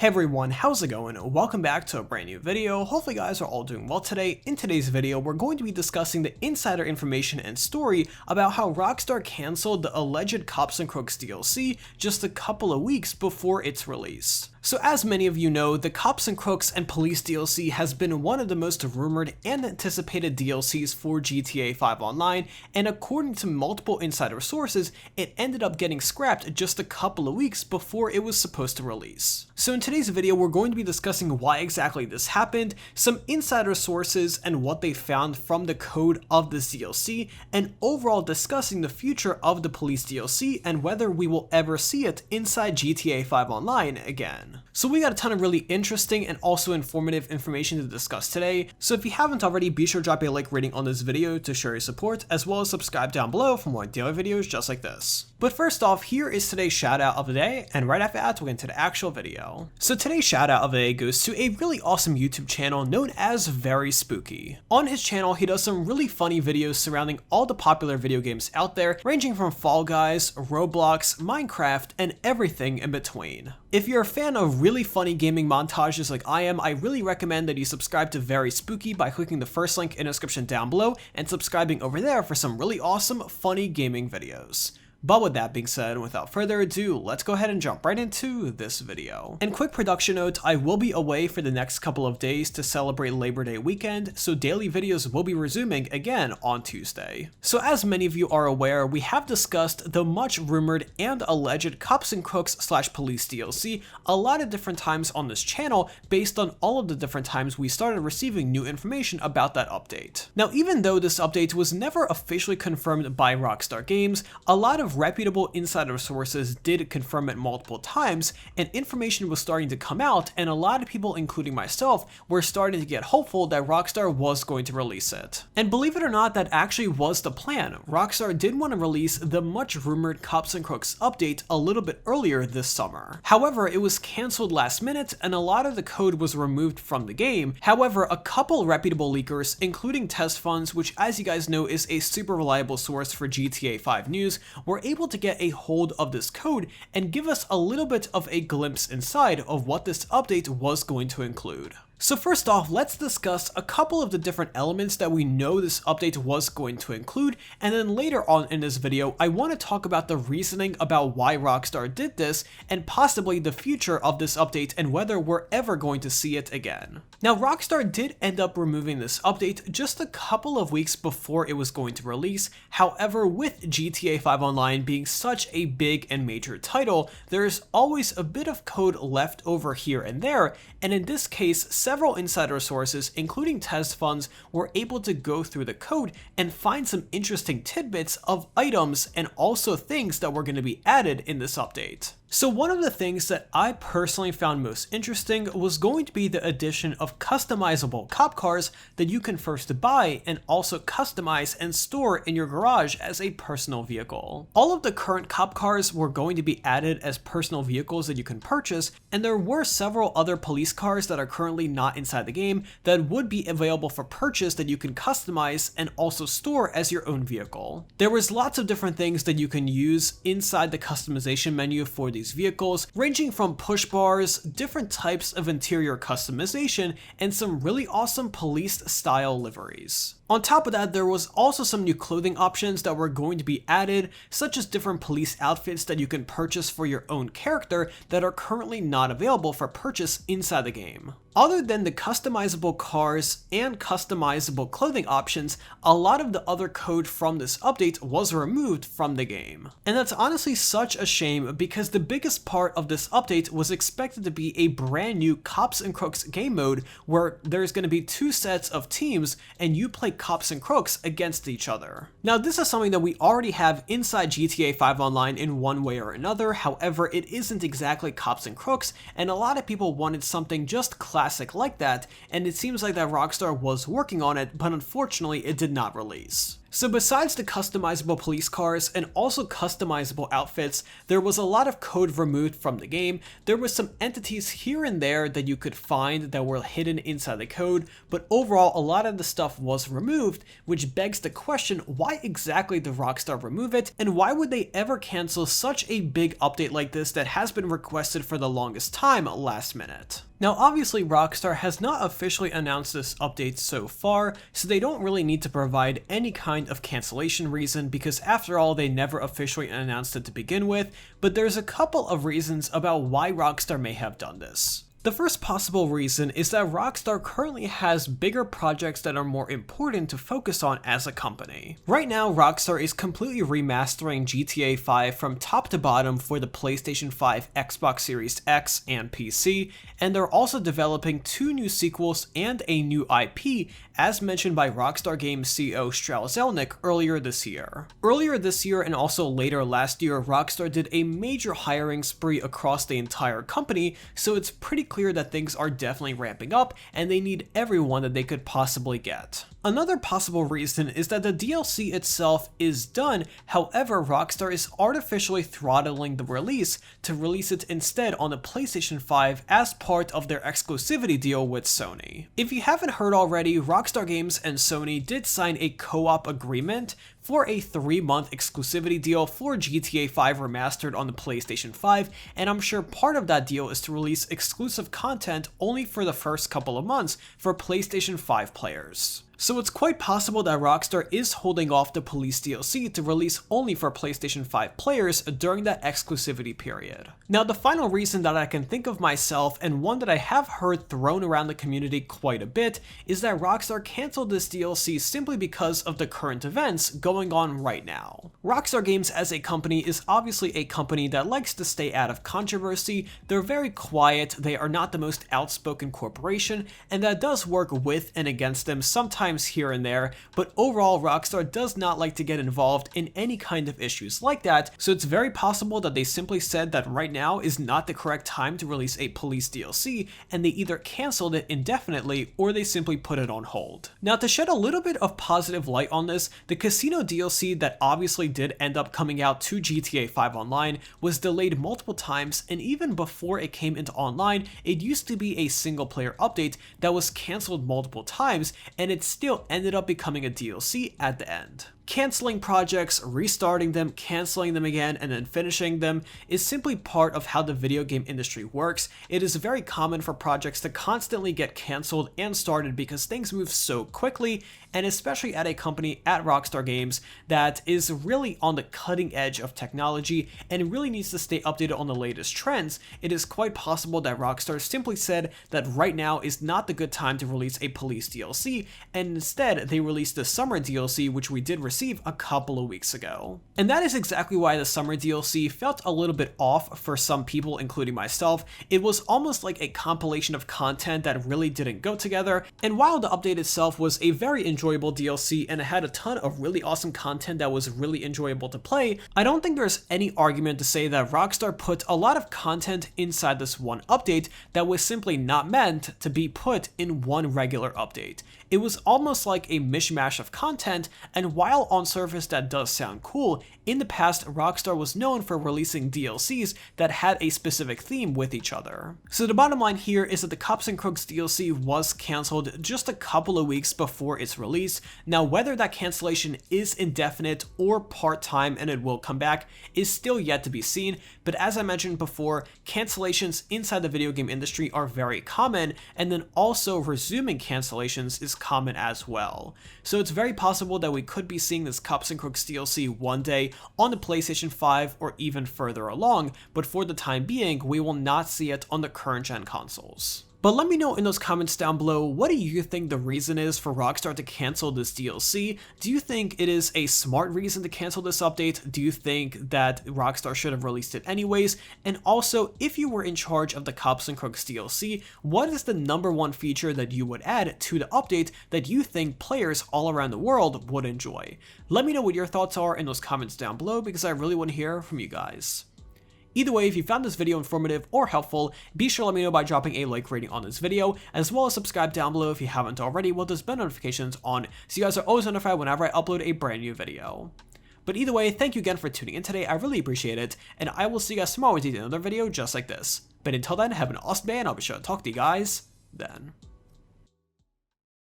Hey everyone, how's it going? Welcome back to a brand new video. Hopefully you guys are all doing well today. In today's video, we're going to be discussing the insider information and story about how Rockstar canceled the alleged Cops and Crooks DLC just a couple of weeks before its release. So as many of you know, the Cops and Crooks and Police DLC has been one of the most rumored and anticipated DLCs for GTA 5 Online, and according to multiple insider sources, it ended up getting scrapped just a couple of weeks before it was supposed to release. So in today's video, we're going to be discussing why exactly this happened, some insider sources and what they found from the code of this DLC, and overall discussing the future of the Police DLC and whether we will ever see it inside GTA 5 Online again. So we got a ton of really interesting and also informative information to discuss today, so if you haven't already, be sure to drop a like rating on this video to show your support, as well as subscribe down below for more daily videos just like this. But first off, here is today's shout out of the day, and right after that we'll get into the actual video. So today's shout out of the day goes to a really awesome YouTube channel known as Very Spooky. On his channel, he does some really funny videos surrounding all the popular video games out there, ranging from Fall Guys, Roblox, Minecraft, and everything in between. If you're a fan of really funny gaming montages like I am, I really recommend that you subscribe to Very Spooky by clicking the first link in the description down below and subscribing over there for some really awesome, funny gaming videos. But with that being said, without further ado, let's go ahead and jump right into this video. And quick production note, I will be away for the next couple of days to celebrate Labor Day weekend, so daily videos will be resuming again on Tuesday. So as many of you are aware, we have discussed the much rumored and alleged Cops and Crooks / Police DLC a lot of different times on this channel based on all of the different times we started receiving new information about that update. Now, even though this update was never officially confirmed by Rockstar Games, a lot of reputable insider sources did confirm it multiple times, and information was starting to come out, and a lot of people, including myself, were starting to get hopeful that Rockstar was going to release it. And believe it or not, that actually was the plan. Rockstar did want to release the much rumored Cops and Crooks update a little bit earlier this summer. However, it was cancelled last minute, and a lot of the code was removed from the game. However, a couple reputable leakers, including Test Funds, which as you guys know is a super reliable source for GTA 5 news, were able to get a hold of this code and give us a little bit of a glimpse inside of what this update was going to include. So first off, let's discuss a couple of the different elements that we know this update was going to include, and then later on in this video, I want to talk about the reasoning about why Rockstar did this, and possibly the future of this update and whether we're ever going to see it again. Now, Rockstar did end up removing this update just a couple of weeks before it was going to release. However, with GTA 5 Online being such a big and major title, there's always a bit of code left over here and there, and in this case, several insider sources, including Test Funds, were able to go through the code and find some interesting tidbits of items and also things that were going to be added in this update. So one of the things that I personally found most interesting was going to be the addition of customizable cop cars that you can first buy and also customize and store in your garage as a personal vehicle. All of the current cop cars were going to be added as personal vehicles that you can purchase, and there were several other police cars that are currently not inside the game that would be available for purchase that you can customize and also store as your own vehicle. There was lots of different things that you can use inside the customization menu for these vehicles, ranging from push bars, different types of interior customization, and some really awesome police style liveries. On top of that, there was also some new clothing options that were going to be added, such as different police outfits that you can purchase for your own character that are currently not available for purchase inside the game. Other than the customizable cars and customizable clothing options, a lot of the other code from this update was removed from the game. And that's honestly such a shame, because the biggest part of this update was expected to be a brand new Cops and Crooks game mode where there's going to be two sets of teams and you play Cops and Crooks against each other. Now, this is something that we already have inside GTA 5 Online in one way or another. However, it isn't exactly Cops and Crooks, and a lot of people wanted something just classic like that, and it seems like that Rockstar was working on it, but unfortunately it did not release. So besides the customizable police cars and also customizable outfits, there was a lot of code removed from the game. There were some entities here and there that you could find that were hidden inside the code, but overall a lot of the stuff was removed, which begs the question, why exactly did Rockstar remove it, and why would they ever cancel such a big update like this that has been requested for the longest time last minute? Now obviously Rockstar has not officially announced this update so far, so they don't really need to provide any kind of cancellation reason because after all they never officially announced it to begin with, but there's a couple of reasons about why Rockstar may have done this. The first possible reason is that Rockstar currently has bigger projects that are more important to focus on as a company. Right now, Rockstar is completely remastering GTA 5 from top to bottom for the PlayStation 5, Xbox Series X, and PC, and they're also developing 2 new sequels and a new IP, as mentioned by Rockstar Games CEO Strauss Zelnick earlier this year. Earlier this year and also later last year, Rockstar did a major hiring spree across the entire company, so it's pretty clear that things are definitely ramping up and they need everyone that they could possibly get. Another possible reason is that the DLC itself is done, however Rockstar is artificially throttling the release to release it instead on the PlayStation 5 as part of their exclusivity deal with Sony. If you haven't heard already, Rockstar Games and Sony did sign a co-op agreement for a 3-month exclusivity deal for GTA 5 Remastered on the PlayStation 5, and I'm sure part of that deal is to release exclusive content only for the first couple of months for PlayStation 5 players. So it's quite possible that Rockstar is holding off the Police DLC to release only for PlayStation 5 players during that exclusivity period. Now the final reason that I can think of myself, and one that I have heard thrown around the community quite a bit, is that Rockstar canceled this DLC simply because of the current events going on right now. Rockstar Games as a company is obviously a company that likes to stay out of controversy. They're very quiet, they are not the most outspoken corporation, and that does work with and against them sometimes here and there, but overall Rockstar does not like to get involved in any kind of issues like that, so it's very possible that they simply said that right now is not the correct time to release a Police DLC, and they either canceled it indefinitely or they simply put it on hold. Now to shed a little bit of positive light on this, the Casino DLC that obviously did end up coming out to GTA 5 Online was delayed multiple times, and even before it came into online, it used to be a single player update that was canceled multiple times, and it still ended up becoming a DLC at the end. Canceling projects, restarting them, canceling them again, and then finishing them is simply part of how the video game industry works. It is very common for projects to constantly get canceled and started because things move so quickly, and especially at a company at Rockstar Games that is really on the cutting edge of technology and really needs to stay updated on the latest trends, it is quite possible that Rockstar simply said that right now is not the good time to release a Police DLC, and instead they released the Summer DLC, which we did receive a couple of weeks ago. And that is exactly why the Summer DLC felt a little bit off for some people, including myself. It was almost like a compilation of content that really didn't go together, and while the update itself was a very enjoyable DLC and it had a ton of really awesome content that was really enjoyable to play, I don't think there's any argument to say that Rockstar put a lot of content inside this one update that was simply not meant to be put in one regular update. It was almost like a mishmash of content, and while on surface that does sound cool, in the past Rockstar was known for releasing DLCs that had a specific theme with each other. So the bottom line here is that the Cops and Crooks DLC was cancelled just a couple of weeks before its release. Now whether that cancellation is indefinite or part-time and it will come back is still yet to be seen, but as I mentioned before, cancellations inside the video game industry are very common, and then also resuming cancellations is common as well. So it's very possible that we could be seeing this Cops and Crooks DLC one day on the PlayStation 5 or even further along, but for the time being, we will not see it on the current gen consoles. But let me know in those comments down below, what do you think the reason is for Rockstar to cancel this DLC? Do you think it is a smart reason to cancel this update? Do you think that Rockstar should have released it anyways? And also, if you were in charge of the Cops and Crooks DLC, what is the #1 feature that you would add to the update that you think players all around the world would enjoy? Let me know what your thoughts are in those comments down below because I really want to hear from you guys. Either way, if you found this video informative or helpful, be sure to let me know by dropping a like rating on this video, as well as subscribe down below if you haven't already with those bell notifications on so you guys are always notified whenever I upload a brand new video. But either way, thank you again for tuning in today, I really appreciate it, and I will see you guys tomorrow with another video just like this. But until then, have an awesome day, and I'll be sure to talk to you guys then.